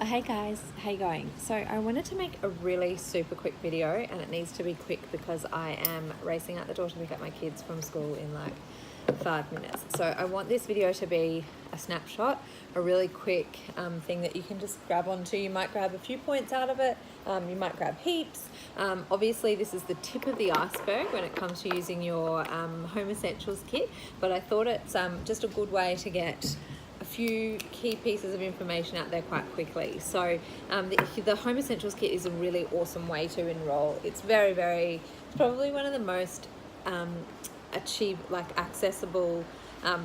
Hey guys, how you going? So I wanted to make a really super quick video, and it needs to be quick because I am racing out the door to pick up my kids from school in like 5 minutes. So I want this video to be a snapshot, a really quick thing that you can just grab onto. You might grab a few points out of it, you might grab heaps. Obviously this is the tip of the iceberg when it comes to using your Home Essentials kit, but I thought it's just a good way to get a few key pieces of information out there quite quickly. So the Home Essentials kit is a really awesome way to enroll. It's it's probably one of the most accessible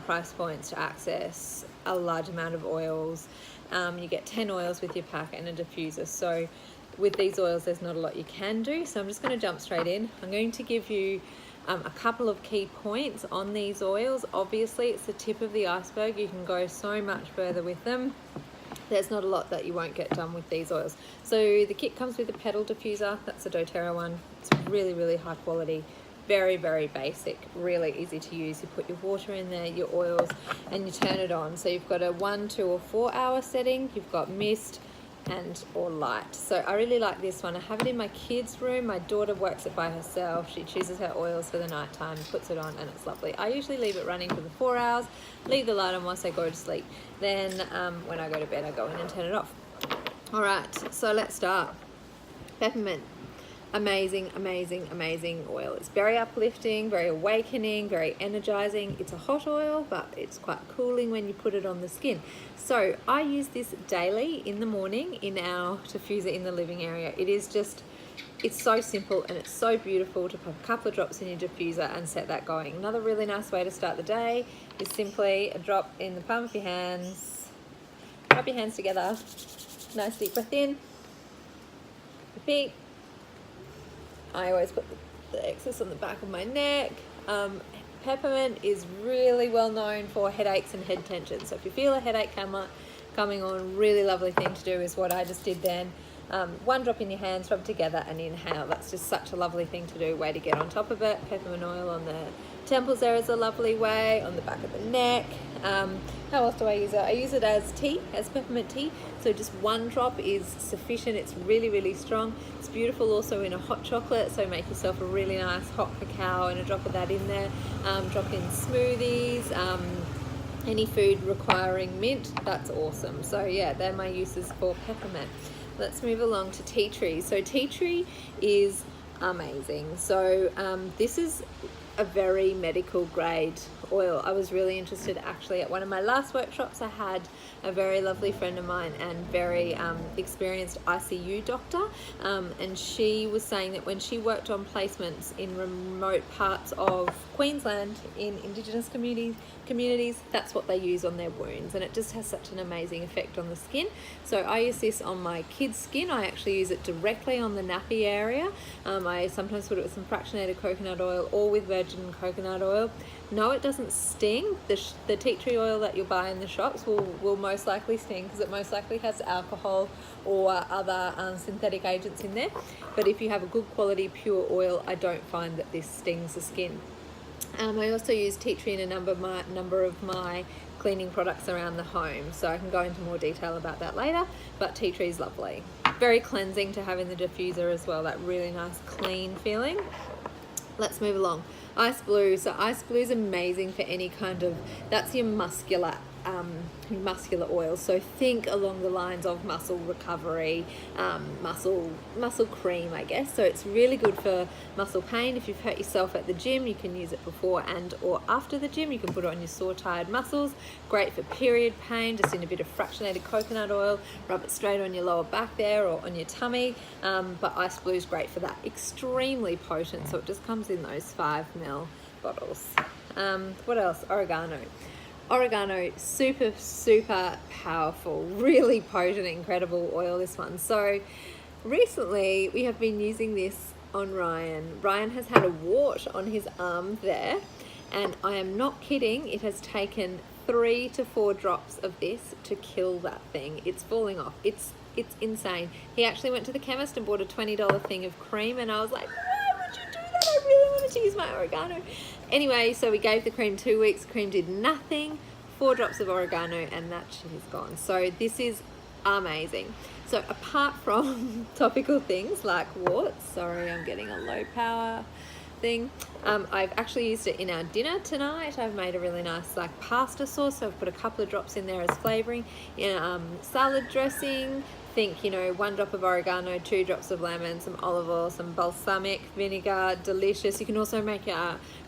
price points to access a large amount of oils. You get 10 oils with your pack and a diffuser. So with these oils, there's not a lot you can do. So I'm just going to jump straight in. I'm going to give you a couple of key points on these oils. Obviously, it's the tip of the iceberg. You can go so much further with them. There's not a lot that you won't get done with these oils. So the kit comes with a pedal diffuser. That's a doTERRA one. It's really, really high quality. Very, very basic, really easy to use. You put your water in there, your oils, and you turn it on. So you've got a 1, 2, or 4 hour setting. You've got mist and or light. So I really like this one. I have it in my kids' room. My daughter works it by herself. She chooses her oils for the night time, puts it on, and it's lovely. I usually leave it running for the 4 hours, leave the light on once I go to sleep. Then when I go to bed, I go in and turn it off. All right, so let's start. Peppermint. Amazing, amazing, amazing oil. It's very uplifting, very awakening, very energizing. It's a hot oil, but it's quite cooling when you put it on the skin. So I use this daily in the morning in our diffuser in the living area. It's so simple and it's so beautiful to pop a couple of drops in your diffuser and set that going. Another really nice way to start the day is simply a drop in the palm of your hands. Rub your hands together. Nice deep breath in. Repeat. I always put the excess on the back of my neck. Peppermint is really well known for headaches and head tension. So if you feel a headache coming on, really lovely thing to do is what I just did then. 1 drop in your hands, rub together and inhale. That's just such a lovely thing to do, way to get on top of it. Peppermint oil on the temples there is a lovely way, on the back of the neck. How else do I use it? I use it as tea, as peppermint tea. So just 1 drop is sufficient. It's really, really strong. It's beautiful also in a hot chocolate. So make yourself a really nice hot cacao and a drop of that in there. Drop in smoothies, any food requiring mint, that's awesome. So yeah, they're my uses for peppermint. Let's move along to tea tree. So tea tree is amazing. So this is a very medical grade oil. I was really interested actually at one of my last workshops. I had a very lovely friend of mine and very experienced ICU doctor, and she was saying that when she worked on placements in remote parts of Queensland in Indigenous communities, that's what they use on their wounds, and it just has such an amazing effect on the skin. So I use this on my kids' skin. I actually use it directly on the nappy area. I sometimes put it with some fractionated coconut oil or with virgin coconut oil. No, it doesn't sting. The tea tree oil that you'll buy in the shops will most likely sting because it most likely has alcohol or other synthetic agents in there. But if you have a good quality pure oil, I don't find that this stings the skin. I also use tea tree in a number of my cleaning products around the home, so I can go into more detail about that later, but tea tree is lovely. Very cleansing to have in the diffuser as well, that really nice clean feeling. Let's move along. Ice Blue. So Ice Blue is amazing for any kind of, that's your muscular oil. So think along the lines of muscle recovery, muscle cream, I guess. So it's really good for muscle pain. If you've hurt yourself at the gym, you can use it before and or after the gym. You can put it on your sore, tired muscles. Great for period pain, just in a bit of fractionated coconut oil. Rub it straight on your lower back there or on your tummy. But Ice Blue is great for that. Extremely potent, so it just comes in those 5 ml bottles. What else? Oregano, super, super powerful, really potent, incredible oil, this one. So recently we have been using this on Ryan. Ryan has had a wart on his arm there, and I am not kidding, it has taken 3 to 4 drops of this to kill that thing. It's falling off. It's insane. He actually went to the chemist and bought a $20 thing of cream, and I was like, why would you do that? I really wanted to use my oregano. Anyway, so we gave the cream 2 weeks. Cream did nothing. 4 drops of oregano and that shit is gone. So this is amazing. So apart from topical things like warts, sorry, I'm getting a low power thing. I've actually used it in our dinner tonight. I've made a really nice like pasta sauce. So I've put a couple of drops in there as flavoring. In salad dressing, think, you know, 1 drop of oregano, 2 drops of lemon, some olive oil, some balsamic vinegar, delicious. You can also make it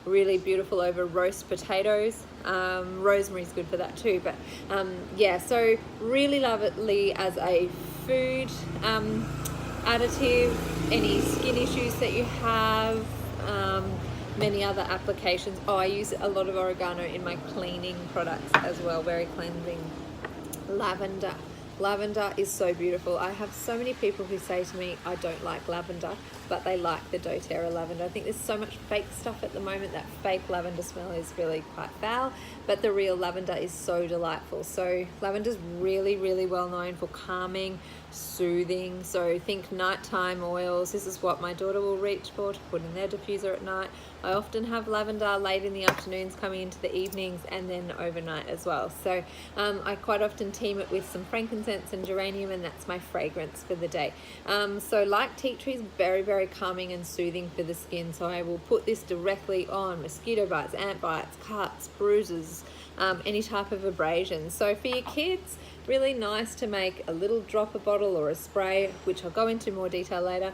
really beautiful over roast potatoes. Rosemary is good for that too, but yeah, so really lovely as a food additive. Any skin issues that you have, many other applications. I use a lot of oregano in my cleaning products as well, very cleansing. Lavender is so beautiful. I have so many people who say to me, I don't like lavender, but they like the doTERRA lavender. I think there's so much fake stuff at the moment. That fake lavender smell is really quite foul, but the real lavender is so delightful. So lavender's really, really well known for calming, soothing. So think nighttime oils. This is what my daughter will reach for to put in their diffuser at night. I often have lavender late in the afternoons coming into the evenings, and then overnight as well. So I quite often team it with some frankincense and geranium, and that's my fragrance for the day. So like tea tree is very, very calming and soothing for the skin. So I will put this directly on mosquito bites, ant bites, cuts, bruises, any type of abrasion. So for your kids, really nice to make a little dropper bottle or a spray, which I'll go into more detail later.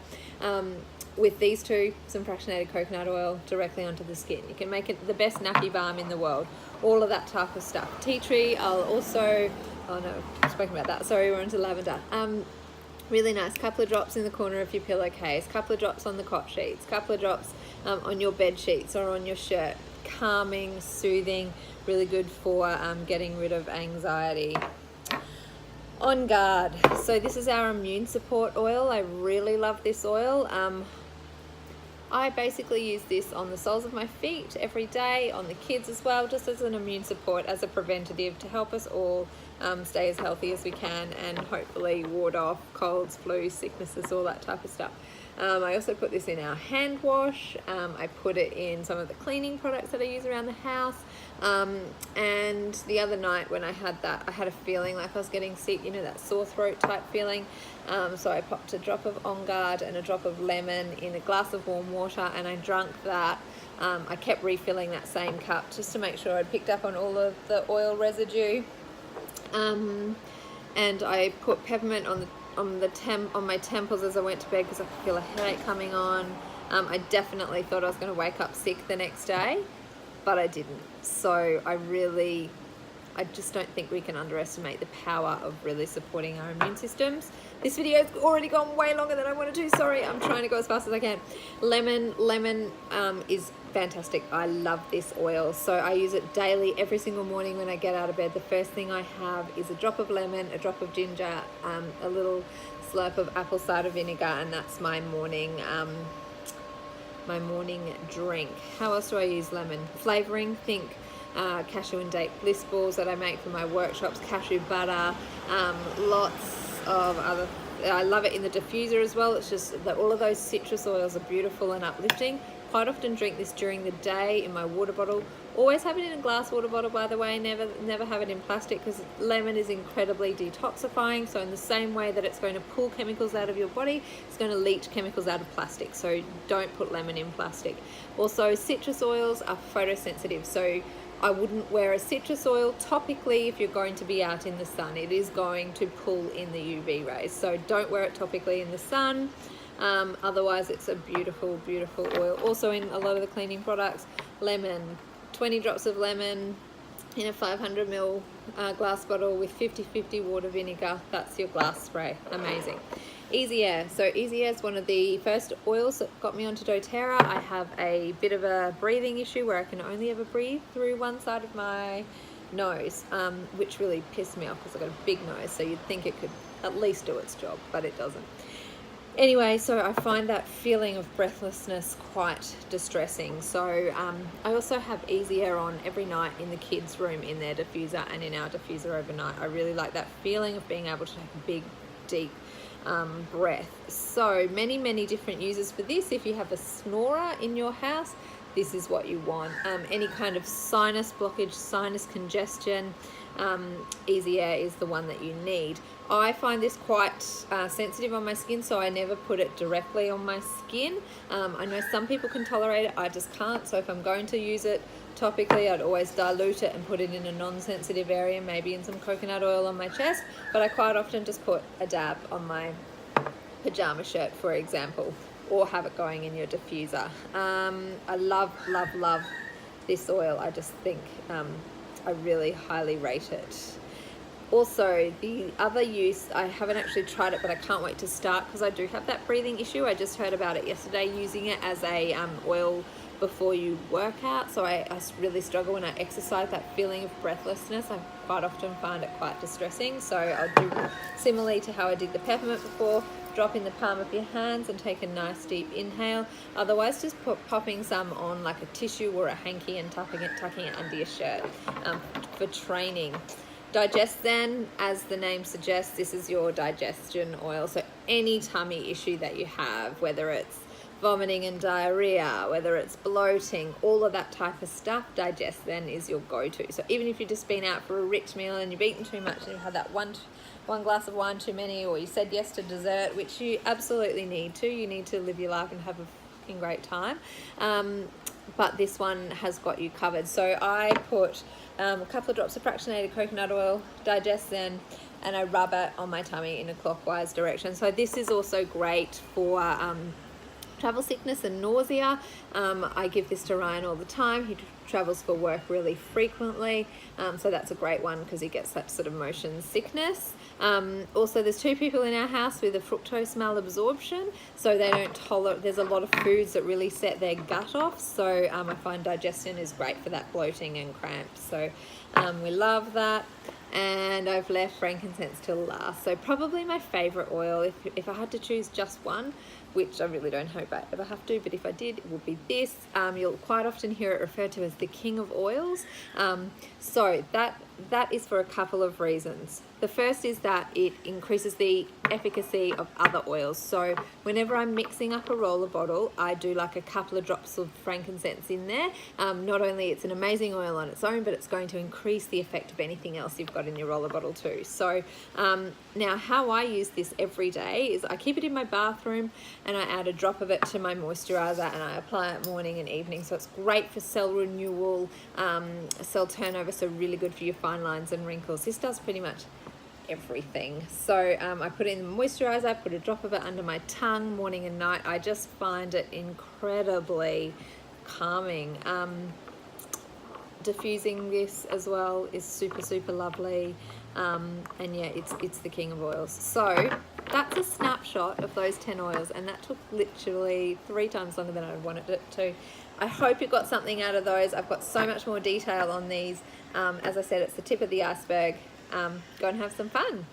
With these two, some fractionated coconut oil directly onto the skin. You can make it the best nappy balm in the world. All of that type of stuff. Tea tree, I'll also, oh no, I've spoken about that. Sorry, we're into lavender. Really nice, couple of drops in the corner of your pillowcase, couple of drops on the cot sheets, couple of drops on your bed sheets or on your shirt. Calming, soothing, really good for getting rid of anxiety. On Guard. So this is our immune support oil. I really love this oil. I basically use this on the soles of my feet every day, on the kids as well, just as an immune support, as a preventative to help us all stay as healthy as we can and hopefully ward off colds, flu, sicknesses, all that type of stuff. I also put this in our hand wash. I put it in some of the cleaning products that I use around the house. And the other night when I had that, I had a feeling like I was getting sick, you know, that sore throat type feeling. So I popped a drop of On Guard and a drop of lemon in a glass of warm water, and I drank that. I kept refilling that same cup just to make sure I'd picked up on all of the oil residue. And I put peppermint on my temples as I went to bed because I could feel a headache coming on. I definitely thought I was going to wake up sick the next day, but I didn't. So I just don't think we can underestimate the power of really supporting our immune systems. This video's already gone way longer than I wanted to. Sorry, I'm trying to go as fast as I can. Lemon is fantastic. I love this oil. So I use it daily, every single morning when I get out of bed. The first thing I have is a drop of lemon, a drop of ginger, a little slurp of apple cider vinegar, and that's my morning drink. How else do I use lemon? Flavoring, think cashew and date bliss balls that I make for my workshops, cashew butter, lots of other. I love it in the diffuser as well. It's just that all of those citrus oils are beautiful and uplifting. Quite often drink this during the day in my water bottle. Always have it in a glass water bottle, by the way. Never have it in plastic, because lemon is incredibly detoxifying. So in the same way that it's going to pull chemicals out of your body, it's going to leach chemicals out of plastic. So don't put lemon in plastic. Also, citrus oils are photosensitive. So I wouldn't wear a citrus oil topically if you're going to be out in the sun. It is going to pull in the UV rays. So don't wear it topically in the sun. Otherwise, it's a beautiful, beautiful oil. Also in a lot of the cleaning products, lemon, 20 drops of lemon in a 500 ml glass bottle with 50-50 water vinegar. That's your glass spray. Amazing. Easy Air. So Easy Air is one of the first oils that got me onto doTERRA. I have a bit of a breathing issue where I can only ever breathe through one side of my nose, which really pissed me off because I've got a big nose. So you'd think it could at least do its job, but it doesn't. Anyway, so I find that feeling of breathlessness quite distressing. So I also have Easy Air on every night in the kids' room in their diffuser and in our diffuser overnight. I really like that feeling of being able to take a big, deep breath. So many different uses for this. If you have a snorer in your house, this is what you want. Any kind of sinus blockage, sinus congestion, Easy Air is the one that you need. I find this quite sensitive on my skin, so I never put it directly on my skin. I know some people can tolerate it, I just can't. So if I'm going to use it topically, I'd always dilute it and put it in a non-sensitive area, maybe in some coconut oil on my chest, but I quite often just put a dab on my pajama shirt, for example, or have it going in your diffuser. I love this oil. I just think I really highly rate it. Also, the other use, I haven't actually tried it, but I can't wait to start because I do have that breathing issue. I just heard about it yesterday, using it as a oil before you work out. So I really struggle when I exercise, that feeling of breathlessness. I quite often find it quite distressing. So I'll do similarly to how I did the peppermint before, drop in the palm of your hands and take a nice deep inhale. Otherwise, just popping some on like a tissue or a hanky and tucking it under your shirt for training. DigestZen, as the name suggests, this is your digestion oil. So any tummy issue that you have, whether it's vomiting and diarrhea, whether it's bloating, all of that type of stuff, DigestZen is your go-to. So even if you've just been out for a rich meal and you've eaten too much and you've had that one glass of wine too many, or you said yes to dessert, which you absolutely need to. You need to live your life and have a fucking great time. But this one has got you covered. So I put a couple of drops of fractionated coconut oil, DigestZen, and I rub it on my tummy in a clockwise direction. So this is also great for travel sickness and nausea. I give this to Ryan all the time. He travels for work really frequently, so that's a great one because he gets that sort of motion sickness. Also, there's 2 people in our house with a fructose malabsorption, so they don't tolerate, there's a lot of foods that really set their gut off, so I find DigestZen is great for that bloating and cramps, so we love that. And I've left frankincense till last. So probably my favorite oil, if I had to choose just one, which I really don't hope I ever have to, but if I did, it would be this. You'll quite often hear it referred to as the king of oils. So that is for a couple of reasons. The first is that it increases the efficacy of other oils. So whenever I'm mixing up a roller bottle, I do like a couple of drops of frankincense in there. Not only it's an amazing oil on its own, but it's going to increase the effect of anything else you've got in your roller bottle too. So now how I use this every day is I keep it in my bathroom and I add a drop of it to my moisturizer and I apply it morning and evening. So it's great for cell renewal, cell turnover, so really good for your fine lines and wrinkles. This does pretty much everything. So I put it in the moisturizer, I put a drop of it under my tongue morning and night. I just find it incredibly calming. Diffusing this as well is super lovely, and yeah, it's the king of oils. So that's a snapshot of those 10 oils, and that took literally 3 times longer than I wanted it to. I hope you got something out of those. I've got so much more detail on these. As I said, it's the tip of the iceberg. Go and have some fun.